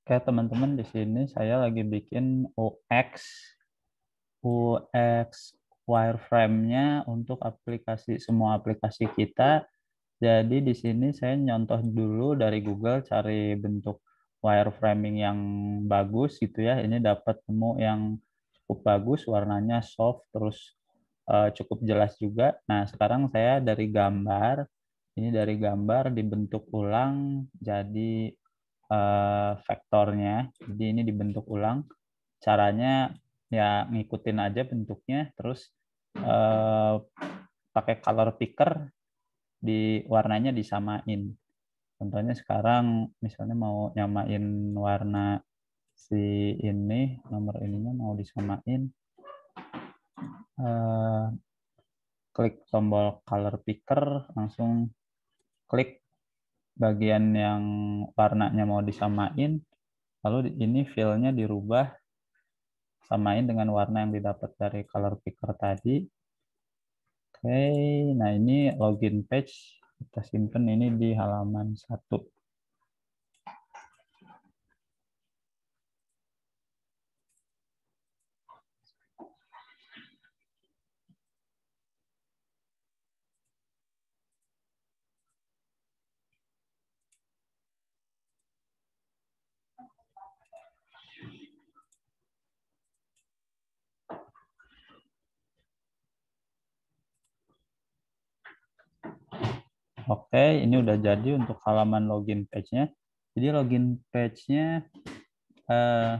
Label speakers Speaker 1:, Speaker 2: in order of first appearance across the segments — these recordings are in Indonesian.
Speaker 1: Oke, teman-teman, di sini saya lagi bikin UX wireframe-nya untuk semua aplikasi kita. Jadi di sini saya nyontoh dulu dari Google cari bentuk wireframing yang bagus gitu ya. Ini dapat nemu yang cukup bagus, warnanya soft, terus cukup jelas juga. Nah, sekarang saya dari gambar dibentuk ulang jadi vektornya. Jadi ini dibentuk ulang. Caranya ya ngikutin aja bentuknya, terus eh, pakai color picker di warnanya disamain. Contohnya sekarang misalnya mau nyamain warna si ini, nomor ininya mau disamain, eh, klik tombol color picker, langsung klik bagian yang warnanya mau disamain, lalu ini fill-nya dirubah, samain dengan warna yang didapat dari color picker tadi. Oke, nah ini login page, kita simpen ini di halaman 1. Oke, ini udah jadi untuk halaman login page-nya. Jadi login page-nya eh,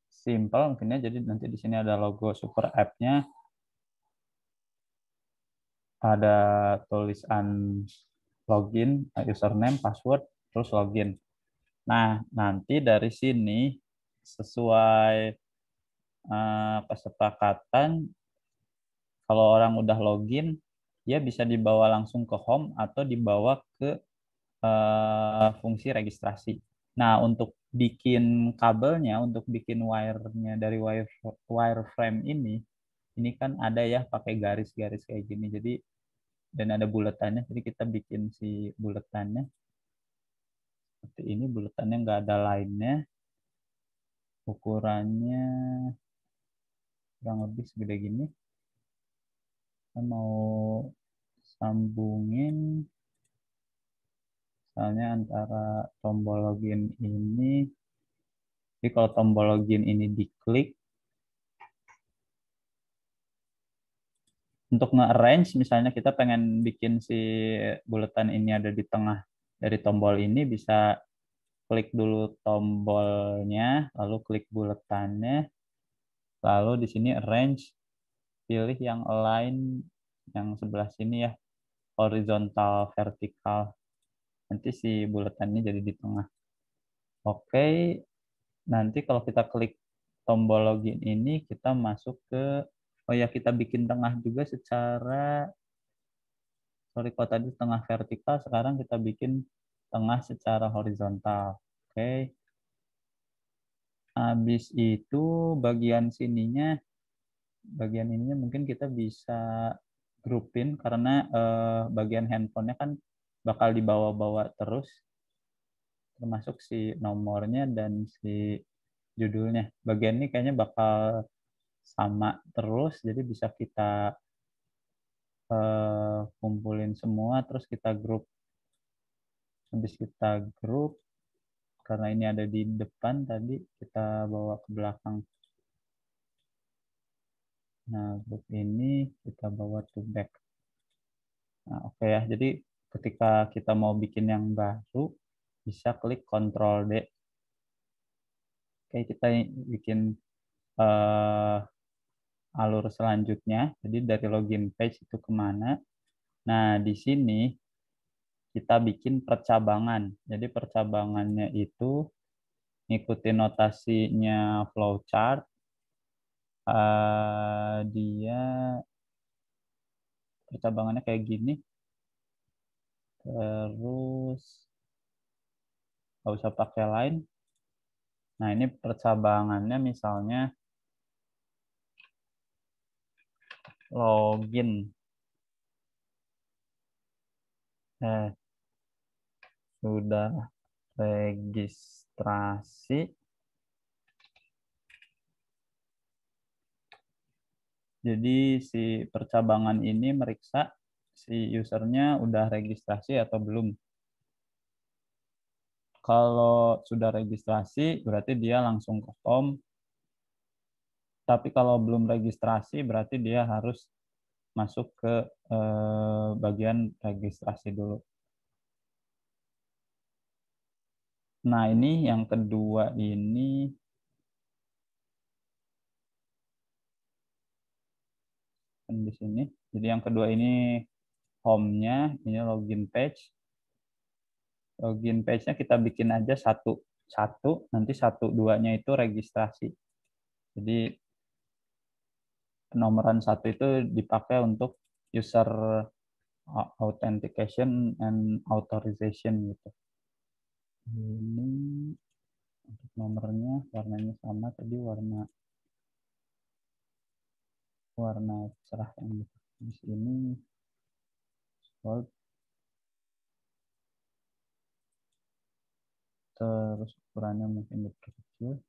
Speaker 1: simple mungkin ya. Jadi nanti di sini ada logo super app-nya, ada tulisan login, username, password, terus login. Nah, nanti dari sini sesuai kesepakatan, kalau orang udah login, dia bisa dibawa langsung ke home atau dibawa ke fungsi registrasi. Nah, untuk bikin kabelnya, untuk bikin wire-nya dari wireframe ini kan ada ya pakai garis-garis kayak gini. Jadi dan ada buletannya. Jadi kita bikin si buletannya seperti ini. Buletannya nggak ada line-nya. Ukurannya kurang lebih segede gini. Kita mau sambungin misalnya antara tombol login ini. Jadi kalau tombol login ini diklik, untuk nge-arrange misalnya kita pengen bikin si buletan ini ada di tengah dari tombol ini, bisa klik dulu tombolnya, lalu klik buletannya, lalu di sini arrange, pilih yang align yang sebelah sini ya, horizontal vertikal, nanti si buletannya jadi di tengah. Oke, nanti kalau kita klik tombol login ini, kita masuk ke, oh ya, kita bikin tengah juga secara, sorry, kalau tadi tengah vertikal, sekarang kita bikin tengah secara horizontal. Oke, habis itu bagian ininya mungkin kita bisa grupin karena bagian handphonenya kan bakal dibawa-bawa terus, termasuk si nomornya dan si judulnya. Bagian ini kayaknya bakal sama terus, jadi bisa kita kumpulin semua, terus kita grup. Habis kita grup, karena ini ada di depan tadi, kita bawa ke belakang. Nah, grup ini kita bawa to back. Nah, oke ya. Jadi ketika kita mau bikin yang baru, bisa klik Ctrl D. Oke, kita bikin eh, alur selanjutnya. Jadi dari login page itu kemana? Nah, di sini kita bikin percabangan. Jadi percabangannya itu ngikutin notasinya flowchart. Dia percabangannya kayak gini. Terus nggak usah pakai line. Nah, ini percabangannya misalnya login. Eh, sudah. registrasi. Jadi si percabangan ini meriksa si usernya udah registrasi atau belum. Kalau sudah registrasi, berarti dia langsung ke form. Tapi kalau belum registrasi, berarti dia harus masuk ke bagian registrasi dulu. Nah, ini yang kedua ini kan di sini. Jadi yang kedua ini home-nya, ini login page. Login page-nya kita bikin aja satu, nanti satu duanya itu registrasi. Jadi penomoran satu itu dipakai untuk user authentication and authorization gitu. Ini untuk nomornya warnanya sama tadi warna cerah yang di sini. Terus ukurannya mungkin diperkecil.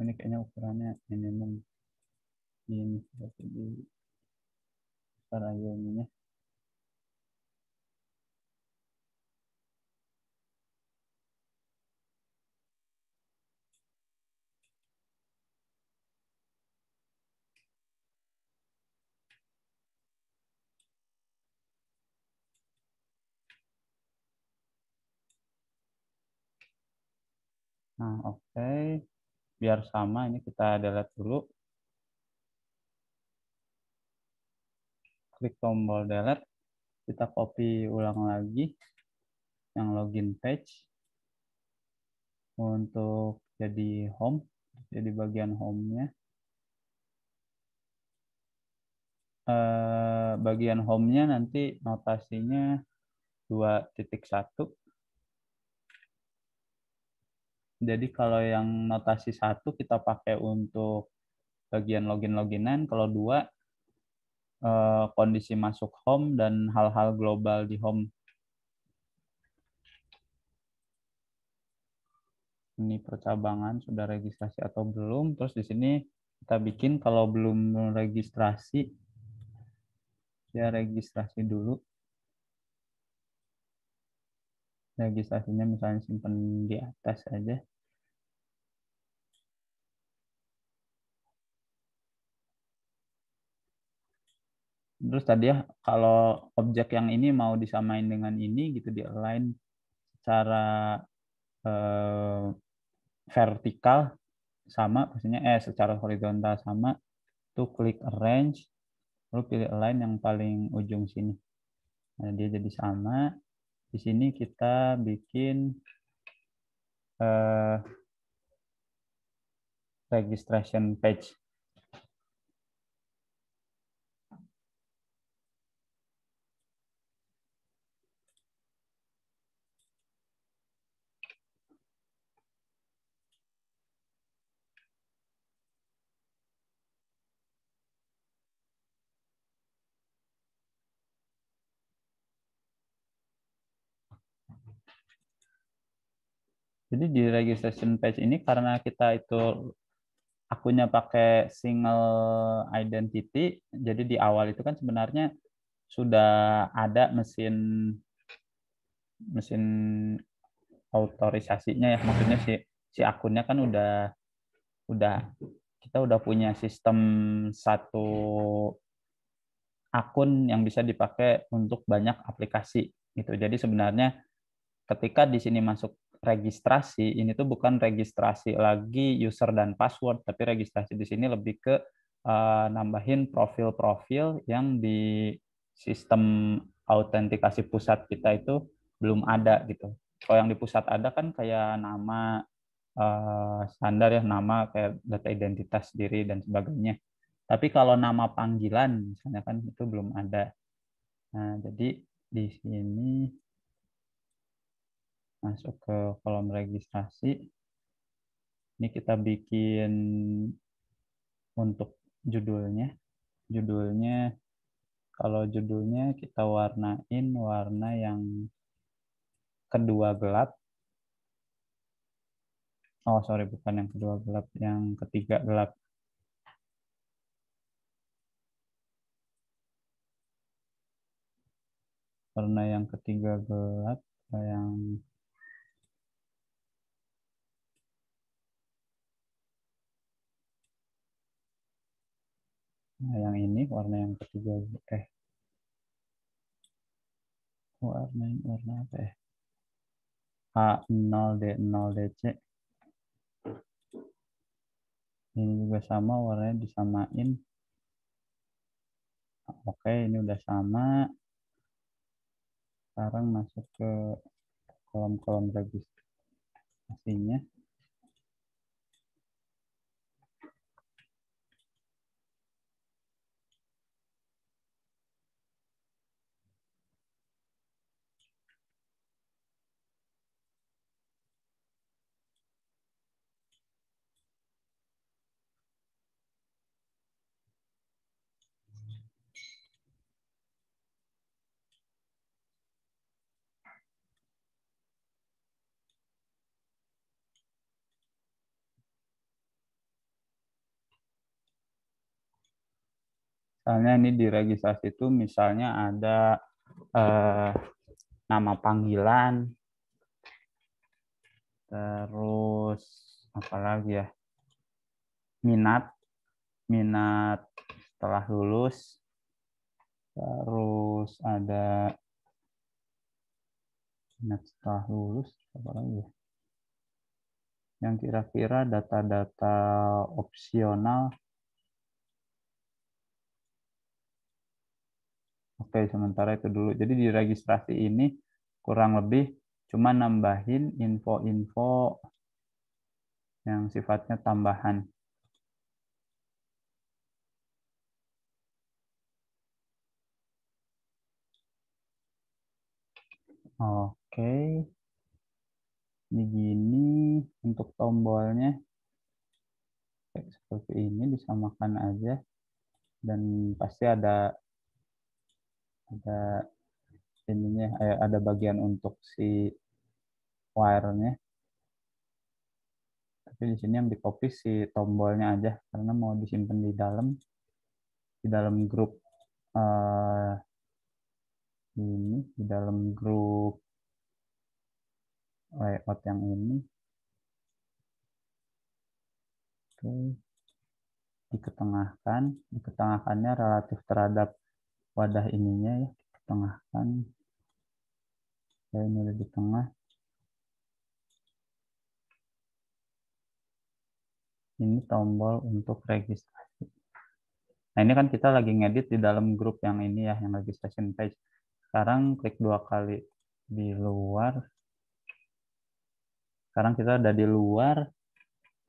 Speaker 1: Ini kayaknya ukurannya minimum ini berarti di besar aja ininya. Nah, oke. Biar sama ini kita delete dulu. Klik tombol delete. Kita copy ulang lagi yang login page untuk jadi home, jadi bagian home-nya. Bagian home-nya nanti notasinya 2.1. Jadi kalau yang notasi 1 kita pakai untuk bagian login-loginan, kalau 2 kondisi masuk home dan hal-hal global di home. Ini percabangan sudah registrasi atau belum. Terus di sini kita bikin kalau belum registrasi, ya registrasi dulu. Registrasinya misalnya simpan di atas aja. Terus tadi ya kalau objek yang ini mau disamain dengan ini gitu di align secara vertikal sama, maksudnya secara horizontal sama, tuh klik arrange, lalu pilih align yang paling ujung sini. Nah, dia jadi sama. Di sini kita bikin registration page. Jadi di registration page ini karena kita itu akunnya pakai single identity, jadi di awal itu kan sebenarnya sudah ada mesin autorisasinya ya, maksudnya si akunnya kan udah kita udah punya sistem satu akun yang bisa dipakai untuk banyak aplikasi gitu. Jadi sebenarnya ketika di sini masuk registrasi, ini tuh bukan registrasi lagi user dan password, tapi registrasi di sini lebih ke nambahin profil-profil yang di sistem autentikasi pusat kita itu belum ada gitu. Kalau yang di pusat ada kan kayak nama standar ya, nama kayak data identitas diri dan sebagainya. Tapi kalau nama panggilan misalnya kan itu belum ada. Nah, jadi di sini masuk ke kolom registrasi. Ini kita bikin untuk judulnya. Judulnya, kalau judulnya kita warnain warna yang kedua gelap. Oh, sorry, bukan yang kedua gelap, yang ketiga gelap. Warna yang ketiga gelap, yang yang ini warna yang ketiga, warna apa ya? A0D0DC. Ini juga sama, warnanya disamain. Oke, ini udah sama. Sekarang masuk ke kolom-kolom registrasinya. Misalnya ini di registrasi itu misalnya ada eh, nama panggilan, terus apa lagi ya? Minat, minat setelah lulus, terus ada minat setelah lulus, apa lagi ya? Yang kira-kira data-data opsional. Oke, sementara itu dulu. Jadi di registrasi ini kurang lebih cuma nambahin info-info yang sifatnya tambahan. Oke, ini gini untuk tombolnya. Kayak seperti ini disamakan aja, dan pasti ada ininya, ada bagian untuk si wire-nya. Tapi di sini yang di copy si tombolnya aja karena mau disimpan di dalam grup eh, ini, di dalam grup layout yang ini. Oke, diketengahkannya relatif terhadap wadah ininya ya, diketengahkan. Ya, ini ada di tengah. Ini tombol untuk registrasi. Nah, ini kan kita lagi ngedit di dalam grup yang ini ya, yang registration page. Sekarang klik 2 kali di luar. Sekarang kita udah di luar.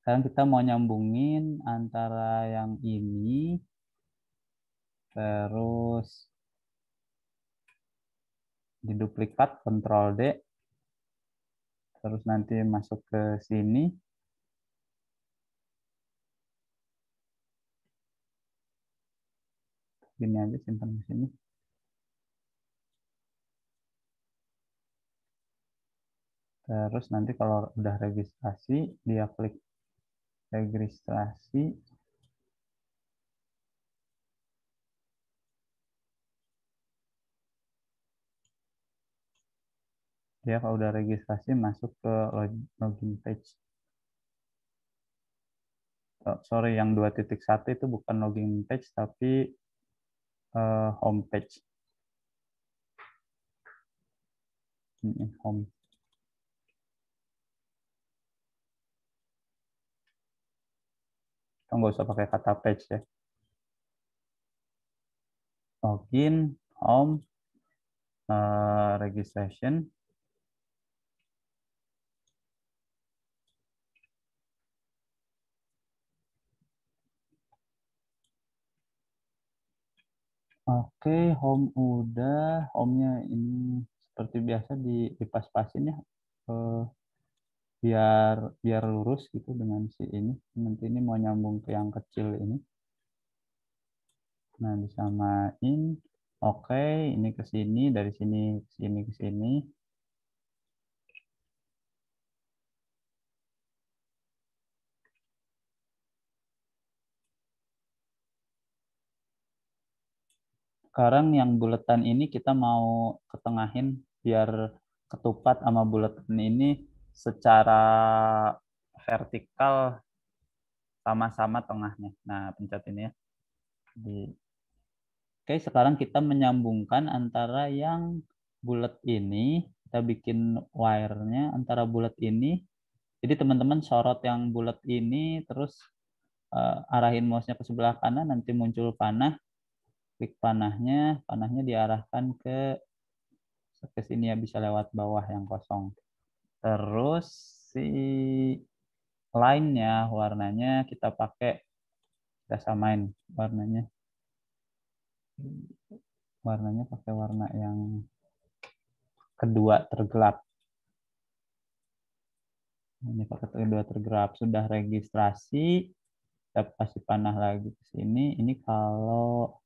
Speaker 1: Sekarang kita mau nyambungin antara yang ini, terus diduplikat, Ctrl D, terus nanti masuk ke sini. Gini aja, simpan di sini. Terus nanti kalau udah registrasi, dia klik registrasi. Dia kalau udah registrasi masuk ke login page. Oh, sorry, yang 2.1 itu bukan login page, tapi home page. Ini home. Nggak usah pakai kata page ya. Login, home, registration. Oke, home udah. Home-nya ini seperti biasa dipas-pasin ya. eh, biar biar lurus gitu dengan si ini. Nanti ini mau nyambung ke yang kecil ini. Nah, disamain. Oke, ini ke sini, dari sini ke sini ke sini. Sekarang yang buletan ini kita mau ketengahin biar ketupat sama buletan ini secara vertikal sama-sama tengahnya. Nah, pencet ini ya. Oke, sekarang kita menyambungkan antara yang bulat ini, kita bikin wire-nya antara bulat ini. Jadi teman-teman sorot yang bulat ini, terus arahin mouse-nya ke sebelah kanan, nanti muncul panah, klik panahnya, panahnya diarahkan ke sini ya, bisa lewat bawah yang kosong. Terus si line-nya, warnanya kita pakai, kita samain warnanya. Warnanya pakai warna yang kedua tergelap. Ini pakai kedua tergelap. Sudah registrasi, kita kasih panah lagi ke sini. Ini kalau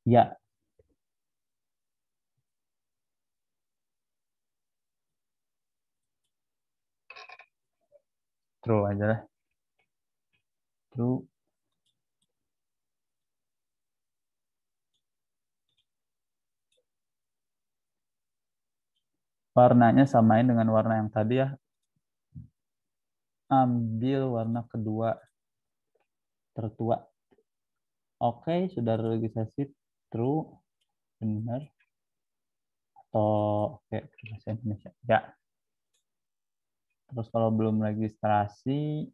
Speaker 1: ya, true aja lah. True. Warnanya samain dengan warna yang tadi ya. Ambil warna kedua tertua. Oke, sudah registrasi. True. Benar. Atau oke, bahasa Indonesia. Ya. Terus kalau belum registrasi,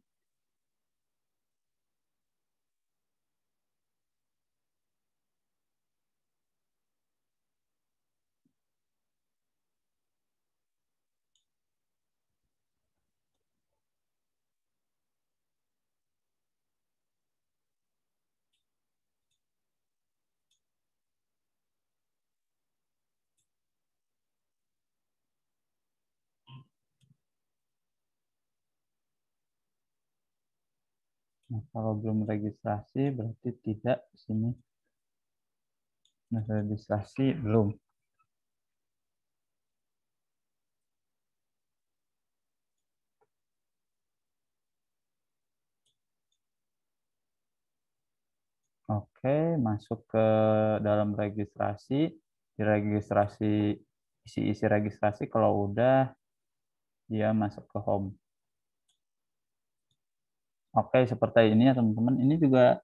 Speaker 1: nah, kalau belum registrasi berarti tidak. Sini. Nah, registrasi belum. Oke, masuk ke dalam registrasi. Di registrasi, isi-isi registrasi. Kalau udah, dia masuk ke home. Oke, seperti ini ya teman-teman. Ini juga,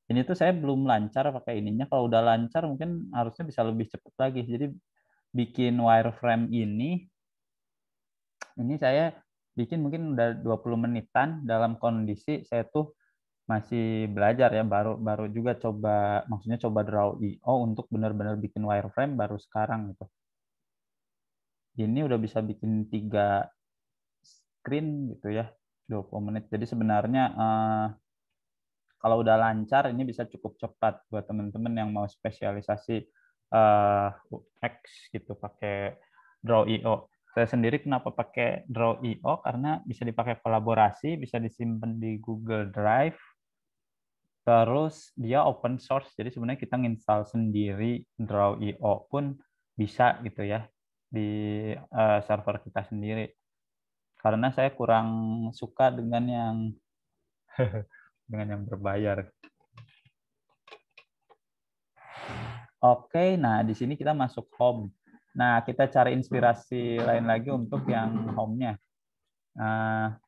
Speaker 1: ini tuh saya belum lancar pakai ininya. Kalau udah lancar mungkin harusnya bisa lebih cepat lagi. Jadi bikin wireframe ini saya bikin mungkin udah 20 menitan dalam kondisi saya tuh masih belajar ya, baru baru juga coba, maksudnya coba draw IO untuk benar-benar bikin wireframe baru sekarang gitu. Ini udah bisa bikin 3 screen gitu ya, 20 menit. Jadi sebenarnya kalau udah lancar ini bisa cukup cepat buat teman-teman yang mau spesialisasi UX gitu pakai Draw IO. Saya sendiri kenapa pakai Draw IO karena bisa dipakai kolaborasi, bisa disimpan di Google Drive. Terus dia open source, jadi sebenarnya kita nginstal sendiri Draw.io pun bisa gitu ya di server kita sendiri. Karena saya kurang suka dengan yang dengan yang berbayar. Oke, nah di sini kita masuk home. Nah, kita cari inspirasi lain lagi untuk yang home-nya. Nah,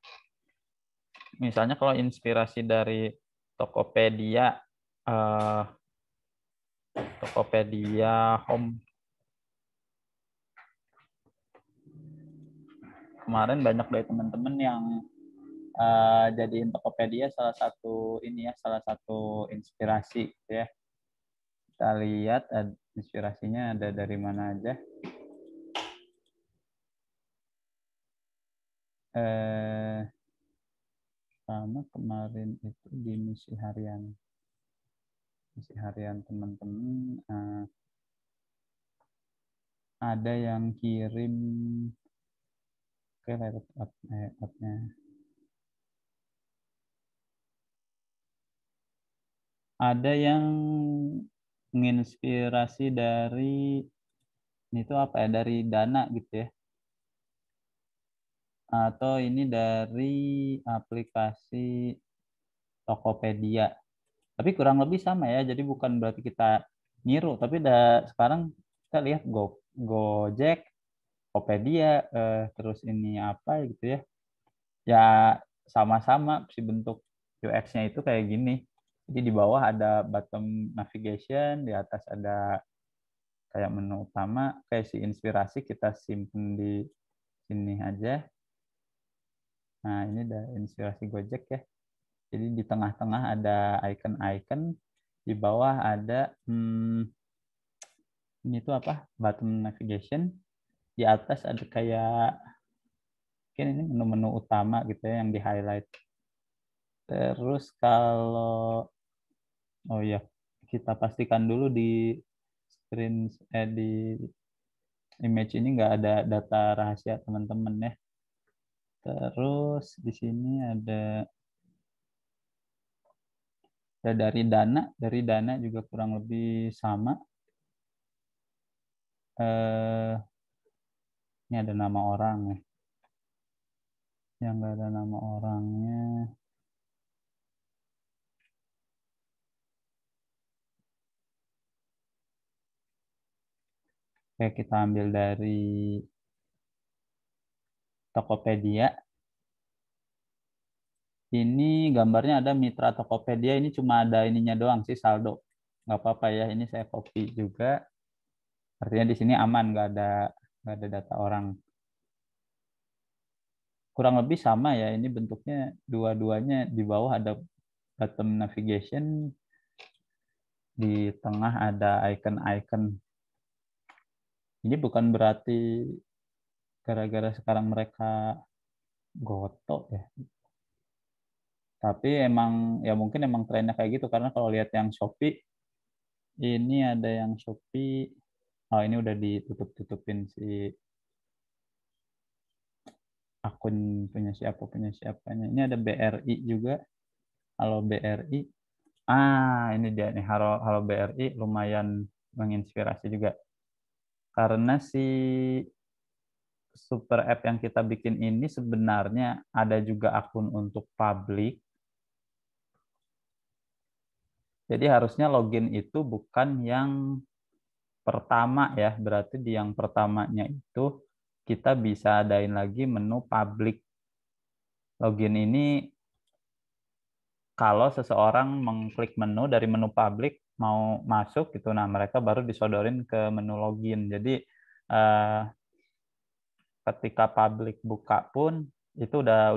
Speaker 1: misalnya kalau inspirasi dari Tokopedia, eh, Tokopedia Home. Kemarin banyak dari teman-teman yang jadiin Tokopedia salah satu ini ya, salah satu inspirasi gitu ya. Kita lihat inspirasinya ada dari mana aja. Sama kemarin itu di misi harian teman-teman. ada yang kirim ke layoutnya. Ada yang menginspirasi dari ini tuh apa ya, dari Dana gitu ya, atau ini dari aplikasi Tokopedia. Tapi kurang lebih sama ya, jadi bukan berarti kita niru, tapi sekarang kita lihat Gojek, Tokopedia, terus ini apa gitu ya, ya sama-sama si bentuk UX-nya itu kayak gini. Jadi di bawah ada bottom navigation, di atas ada kayak menu utama, kayak si inspirasi kita simpen di sini aja. Nah, ini ada inspirasi Gojek ya. Jadi di tengah-tengah ada icon-icon, di bawah ada ini tuh apa? Button navigation. Di atas ada kayak mungkin ini menu-menu utama gitu ya yang di highlight. Terus kalau oh ya, kita pastikan dulu di screen di image ini nggak ada data rahasia teman-teman ya. Terus di sini ada dari Dana juga kurang lebih sama. Ini ada nama orang ya. Yang nggak ada nama orangnya. Oke, kita ambil dari Tokopedia. Ini gambarnya ada Mitra Tokopedia. Ini cuma ada ininya doang sih, saldo. Nggak apa-apa ya. Ini saya copy juga. Artinya di sini aman, nggak ada data orang. Kurang lebih sama ya. Ini bentuknya dua-duanya di bawah ada bottom navigation, di tengah ada icon-icon. Ini bukan berarti gara-gara sekarang mereka gotok ya. Tapi emang ya mungkin emang trennya kayak gitu karena kalau lihat yang Shopee ini ada yang Shopee, oh ini udah ditutup-tutupin si akun punya siapanya. Ini ada BRI juga. Halo BRI. Ah, ini dia nih Halo Halo BRI lumayan menginspirasi juga. Karena si super app yang kita bikin ini sebenarnya ada juga akun untuk publik. Jadi harusnya login itu bukan yang pertama ya, berarti di yang pertamanya itu kita bisa adain lagi menu public. Login ini kalau seseorang mengklik menu dari menu public mau masuk gitu, nah mereka baru disodorin ke menu login. Jadi eh, ketika public buka pun itu udah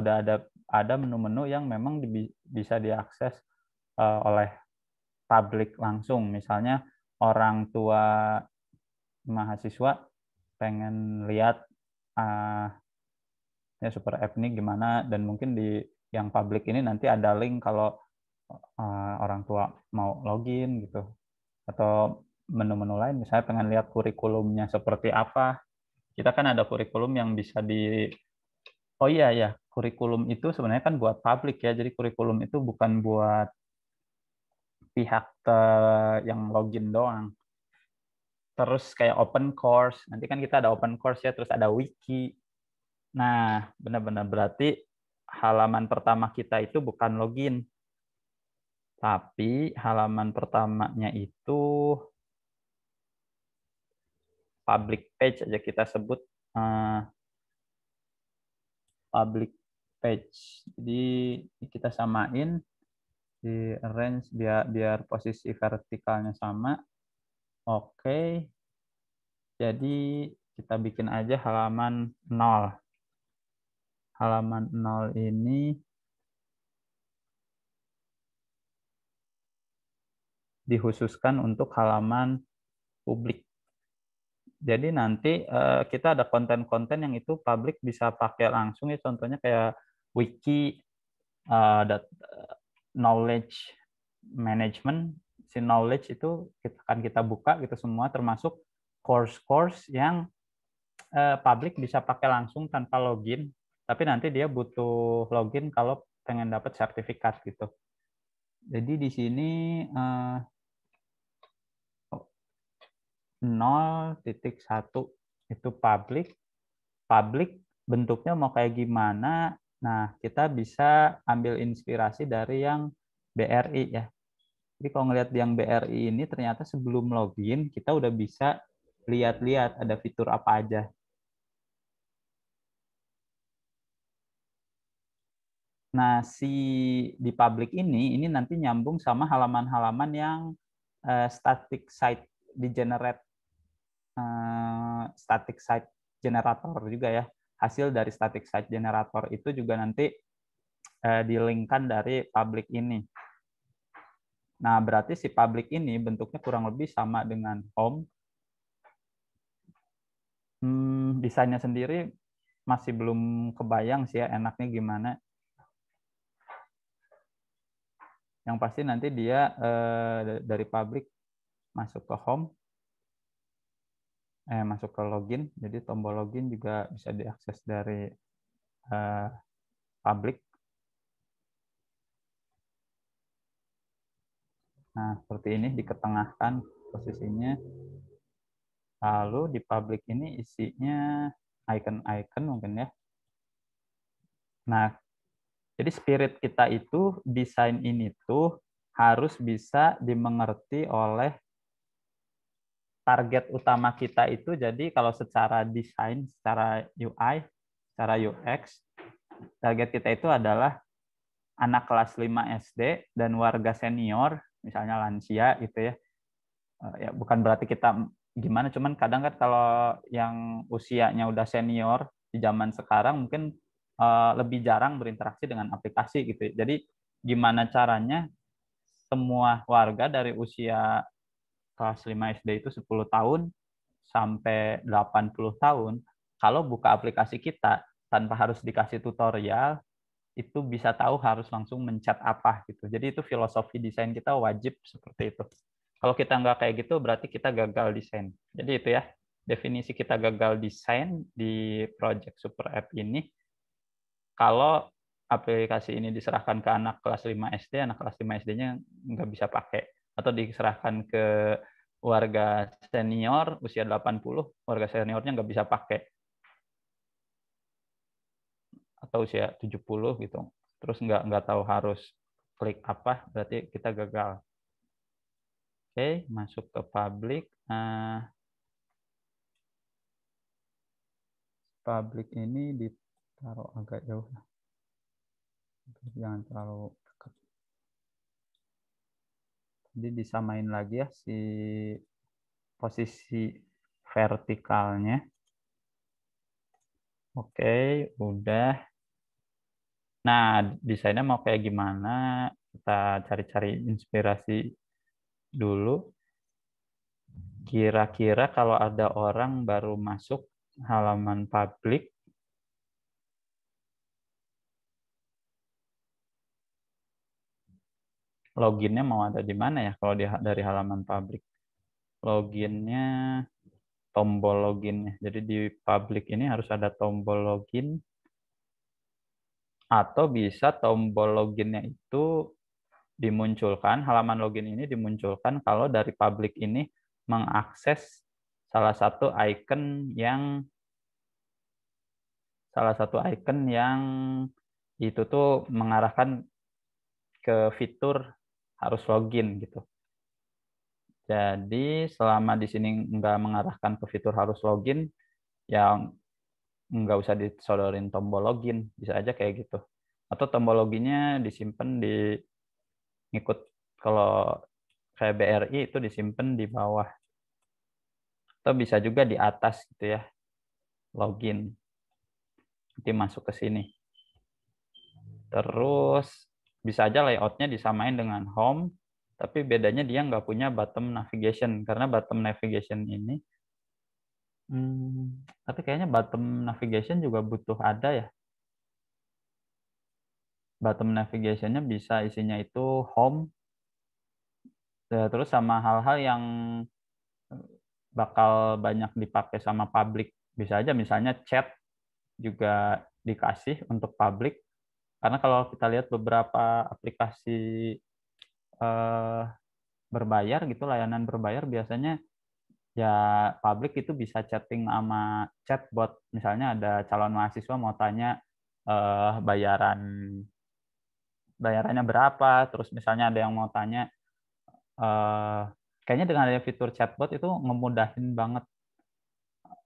Speaker 1: ada menu-menu yang memang bisa diakses oleh publik langsung. Misalnya orang tua mahasiswa pengen lihat uh, ya super app ini gimana, dan mungkin di yang publik ini nanti ada link kalau orang tua mau login gitu, atau menu-menu lain misalnya pengen lihat kurikulumnya seperti apa. Kita kan ada kurikulum yang bisa oh iya ya, kurikulum itu sebenarnya kan buat publik ya, jadi kurikulum itu bukan buat pihak yang login doang. Terus kayak open course, nanti kan kita ada open course ya, terus ada wiki. Nah, benar-benar berarti halaman pertama kita itu bukan login, tapi halaman pertamanya itu public page aja kita sebut, public page. Jadi kita samain di range biar biar posisi vertikalnya sama. Oke. Jadi kita bikin aja halaman 0. Halaman 0 ini dikhususkan untuk halaman publik. Jadi nanti kita ada konten-konten yang itu publik bisa pakai langsung ya, contohnya kayak wiki, knowledge management. Si knowledge itu akan kita buka gitu semua, termasuk course-course yang publik bisa pakai langsung tanpa login, tapi nanti dia butuh login kalau pengen dapat sertifikat gitu. Jadi di sini 0.1 itu publik. Publik bentuknya mau kayak gimana? Nah, kita bisa ambil inspirasi dari yang BRI ya. Jadi kalau ngelihat yang BRI ini ternyata sebelum login kita udah bisa lihat-lihat ada fitur apa aja. Nah, di publik ini nanti nyambung sama halaman-halaman yang static site di generate static site generator juga ya. Hasil dari static site generator itu juga nanti di-linkkan dari public ini. Nah, berarti si public ini bentuknya kurang lebih sama dengan home. Desainnya sendiri masih belum kebayang sih ya enaknya gimana. Yang pasti nanti dia dari public masuk ke home, masuk ke login. Jadi tombol login juga bisa diakses dari public. Nah, seperti ini diketengahkan posisinya. Lalu di public ini isinya icon-icon mungkin ya. Nah, jadi spirit kita itu desain ini tuh harus bisa dimengerti oleh target utama kita itu. Jadi kalau secara desain, secara UI, secara UX, target kita itu adalah anak kelas 5 SD dan warga senior, misalnya lansia gitu ya. Ya bukan berarti kita gimana, cuman kadang kan kalau yang usianya udah senior di zaman sekarang mungkin lebih jarang berinteraksi dengan aplikasi gitu. Jadi gimana caranya semua warga dari usia kelas 5 SD itu 10 tahun sampai 80 tahun, kalau buka aplikasi kita tanpa harus dikasih tutorial, itu bisa tahu harus langsung mencet apa gitu. Jadi itu filosofi desain kita wajib seperti itu. Kalau kita nggak kayak gitu, berarti kita gagal desain. Jadi itu ya, definisi kita gagal desain di Project Super App ini. Kalau aplikasi ini diserahkan ke anak kelas 5 SD, anak kelas 5 SD-nya nggak bisa pakai. Atau diserahkan ke warga senior usia 80, warga seniornya nggak bisa pakai. Atau usia 70 gitu. Terus nggak tahu harus klik apa, berarti kita gagal. Oke, masuk ke public. Public ini ditaruh agak jauh. Jangan terlalu dekat. Jadi disamain lagi ya si posisi vertikalnya. Oke, udah. Nah, desainnya mau kayak gimana? Kita cari-cari inspirasi dulu. Kira-kira kalau ada orang baru masuk halaman publik, loginnya mau ada di mana ya kalau dari halaman publik? Loginnya, tombol loginnya. Jadi di publik ini harus ada tombol login, atau bisa tombol loginnya itu dimunculkan, halaman login ini dimunculkan kalau dari publik ini mengakses salah satu icon yang itu tuh mengarahkan ke fitur harus login gitu. Jadi selama di sini nggak mengarahkan ke fitur harus login, ya nggak usah disodorin tombol login, bisa aja kayak gitu. Atau tombol loginnya disimpan di ngikut, kalau kayak BRI itu disimpan di bawah. Atau bisa juga di atas gitu ya, login. Nanti masuk ke sini. Terus bisa aja layoutnya disamain dengan home, tapi bedanya dia nggak punya bottom navigation, karena bottom navigation ini tapi kayaknya bottom navigation juga butuh ada ya. Bottom navigation-nya bisa isinya itu home, terus sama hal-hal yang bakal banyak dipakai sama publik. Bisa aja misalnya chat juga dikasih untuk publik. Karena kalau kita lihat beberapa aplikasi eh, berbayar gitu, layanan berbayar biasanya ya publik itu bisa chatting sama chatbot. Misalnya ada calon mahasiswa mau tanya bayaran bayarannya berapa, terus misalnya ada yang mau tanya kayaknya dengan ada fitur chatbot itu ngemudahin banget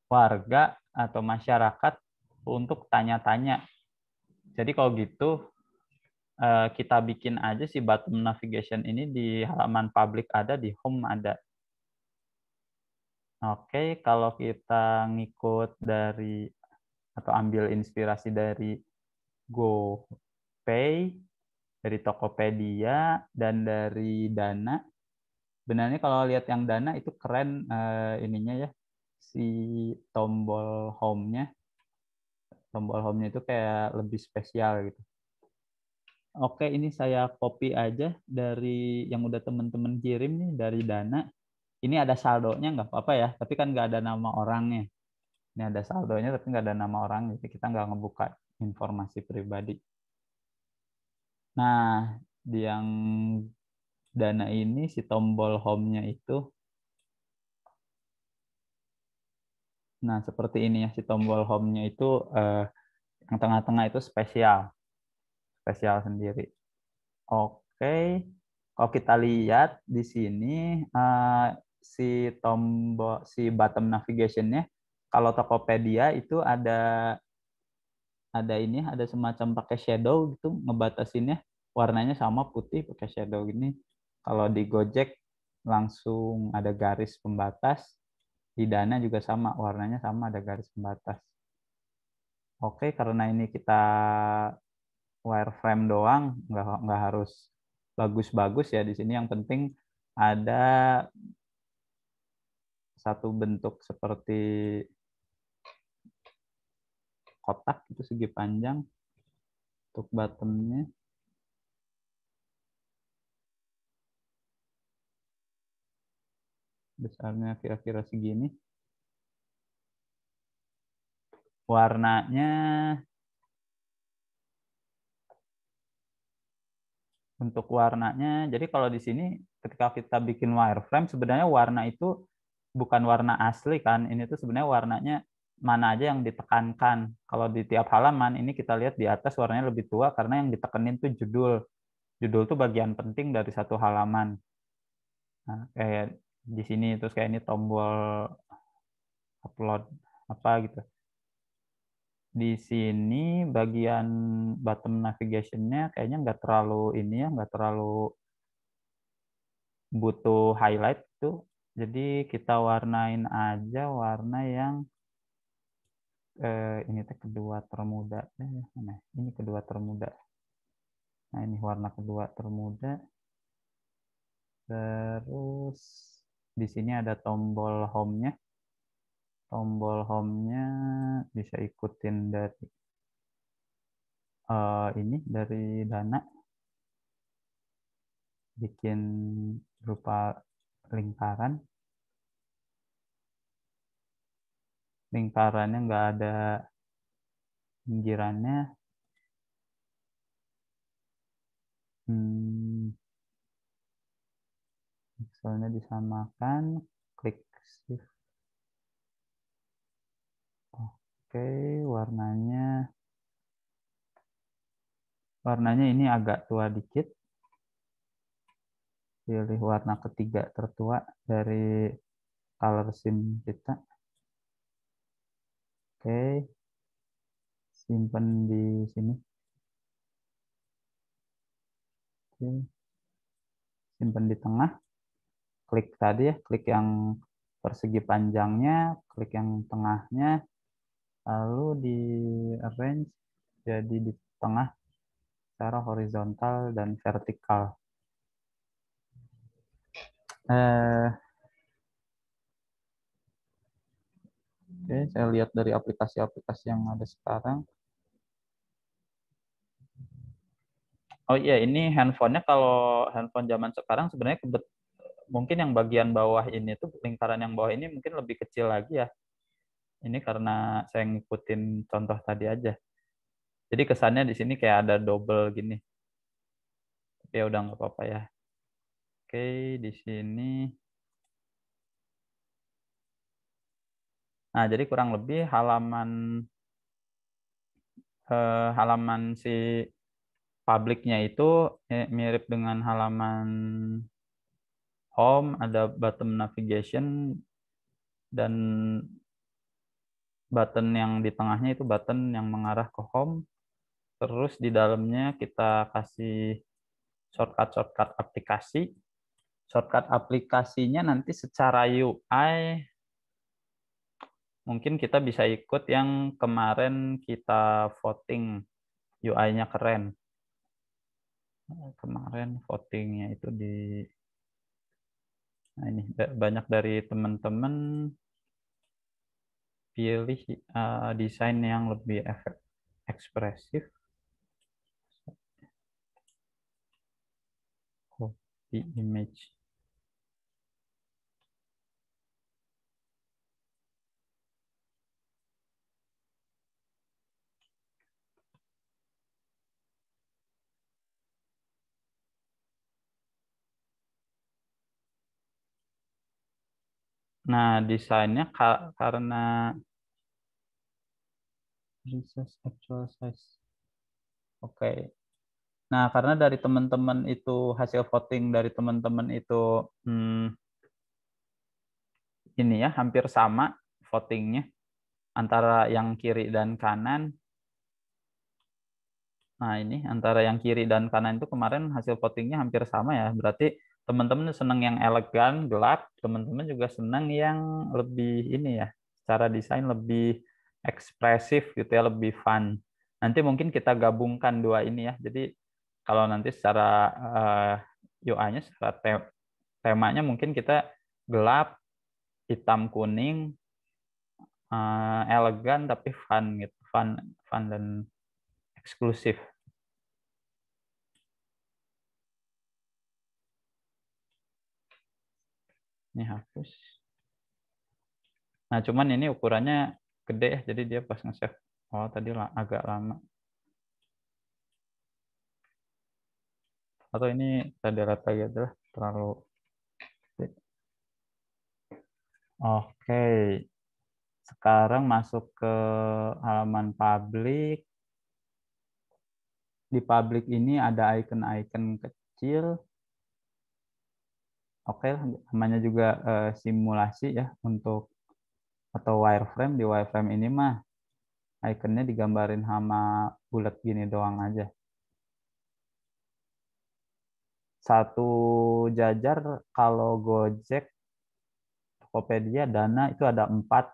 Speaker 1: warga atau masyarakat untuk tanya-tanya. Jadi kalau gitu kita bikin aja si button navigation ini di halaman publik ada, di home ada. Oke, kalau kita ngikut dari atau ambil inspirasi dari GoPay, dari Tokopedia, dan dari Dana. Sebenarnya kalau lihat yang Dana itu keren ininya ya, si tombol home-nya. Tombol home-nya itu kayak lebih spesial gitu. Oke, ini saya copy aja dari yang udah teman-teman kirim nih dari Dana. Ini ada saldonya nggak apa-apa ya, tapi kan nggak ada nama orangnya. Ini ada saldonya tapi nggak ada nama orang, jadi kita nggak ngebuka informasi pribadi. Nah, di yang Dana ini si tombol home-nya itu, nah seperti ini ya, si tombol home-nya itu yang tengah-tengah itu spesial, spesial sendiri. Oke, kalau kita lihat di sini si tombol si bottom navigation-nya, kalau Tokopedia itu ada ini, ada semacam pakai shadow gitu ngebatasinnya, warnanya sama putih pakai shadow gini. Kalau di Gojek langsung ada garis pembatas, di Dana juga sama, warnanya sama ada garis pembatas. Oke, karena ini kita wireframe doang, nggak harus bagus-bagus ya di sini. Yang penting ada satu bentuk seperti kotak itu segi panjang untuk bottomnya. Besarnya kira-kira segini. Warnanya, untuk warnanya, jadi kalau di sini ketika kita bikin wireframe, sebenarnya warna itu bukan warna asli kan. Ini tuh sebenarnya warnanya mana aja yang ditekankan. Kalau di tiap halaman, ini kita lihat di atas warnanya lebih tua karena yang ditekenin tuh judul. Judul tuh bagian penting dari satu halaman. Nah, kayak di sini, terus kayak ini tombol upload apa gitu. Di sini bagian bottom navigation-nya kayaknya nggak terlalu ini ya, nggak terlalu butuh highlight tuh. Jadi kita warnain aja warna yang ini tuh kedua termuda. Mana? Ini kedua termuda. Nah, ini warna kedua termuda. Terus di sini ada tombol home-nya. Tombol home-nya bisa ikutin dari ini dari Dana, bikin berupa lingkaran. Lingkarannya nggak ada pinggirannya. Pixelnya disamakan, klik shift. Oke, warnanya ini agak tua dikit. Pilih warna ketiga tertua dari color scheme kita. Oke, simpan di sini. Oke, simpan di tengah. Klik tadi ya, klik yang persegi panjangnya, klik yang tengahnya, lalu di arrange jadi di tengah secara horizontal dan vertikal. Oke, saya lihat dari aplikasi-aplikasi yang ada sekarang. Oh iya, ini handphonenya, kalau handphone zaman sekarang sebenarnya mungkin yang bagian bawah ini tuh, lingkaran yang bawah ini mungkin lebih kecil lagi ya. Ini karena saya ngikutin contoh tadi aja. Jadi kesannya di sini kayak ada double gini. Tapi ya udah nggak apa-apa ya. Oke, di sini. Nah, jadi kurang lebih halaman si publiknya itu mirip dengan halaman home, ada button navigation, dan button yang di tengahnya itu button yang mengarah ke home. Terus di dalamnya kita kasih shortcut aplikasi. Shortcut aplikasinya nanti secara UI mungkin kita bisa ikut yang kemarin kita voting, UI-nya keren. Kemarin votingnya itu di, nah ini banyak dari teman-teman pilih desain yang lebih ekspresif. Copy image. Nah, desainnya karena resize actual size. Oke. Nah, karena dari teman-teman itu, hasil voting dari teman-teman itu ini ya hampir sama votingnya antara yang kiri dan kanan. Nah, ini antara yang kiri dan kanan itu kemarin hasil votingnya hampir sama ya. Berarti teman-teman senang yang elegan, gelap, teman-teman juga senang yang lebih ini ya, secara desain lebih ekspresif gitu ya, lebih fun. Nanti mungkin kita gabungkan dua ini ya. Jadi kalau nanti secara UI-nya, secara temanya mungkin kita gelap, hitam kuning, elegan tapi fun gitu, fun dan eksklusif. Ini hapus. Nah, cuman ini ukurannya gede ya, jadi dia pas nge-save. Oh, tadi agak lama. Atau ini kita delete lagi aja lah, terlalu gede. Oke. Sekarang masuk ke halaman publik. Di publik ini ada icon-icon kecil. Oke, namanya juga simulasi ya untuk atau wireframe. Di wireframe ini mah ikonnya digambarin sama bulat gini doang aja. Satu jajar kalau Gojek, Tokopedia, Dana itu ada empat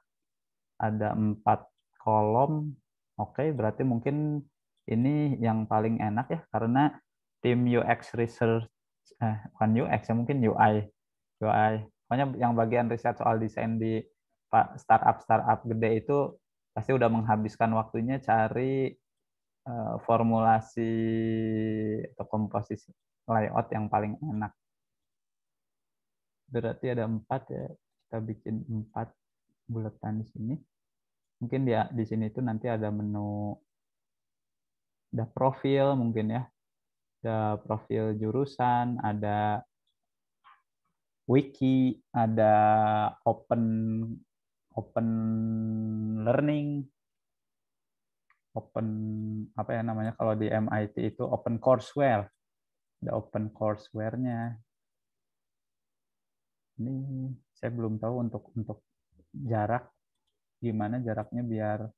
Speaker 1: kolom. Oke, berarti mungkin ini yang paling enak ya karena tim UX research, bukan UX ya, mungkin UI. Pokoknya yang bagian riset soal desain di startup gede itu pasti udah menghabiskan waktunya cari formulasi atau komposisi layout yang paling enak. Berarti ada empat ya, kita bikin empat bulatan di sini. Mungkin di sini itu nanti ada menu, ada profil mungkin ya, ada profil jurusan, ada wiki, ada open open learning, open apa ya namanya kalau di MIT itu open courseware, ada open courseware-nya. Ini saya belum tahu untuk jarak gimana jaraknya, biar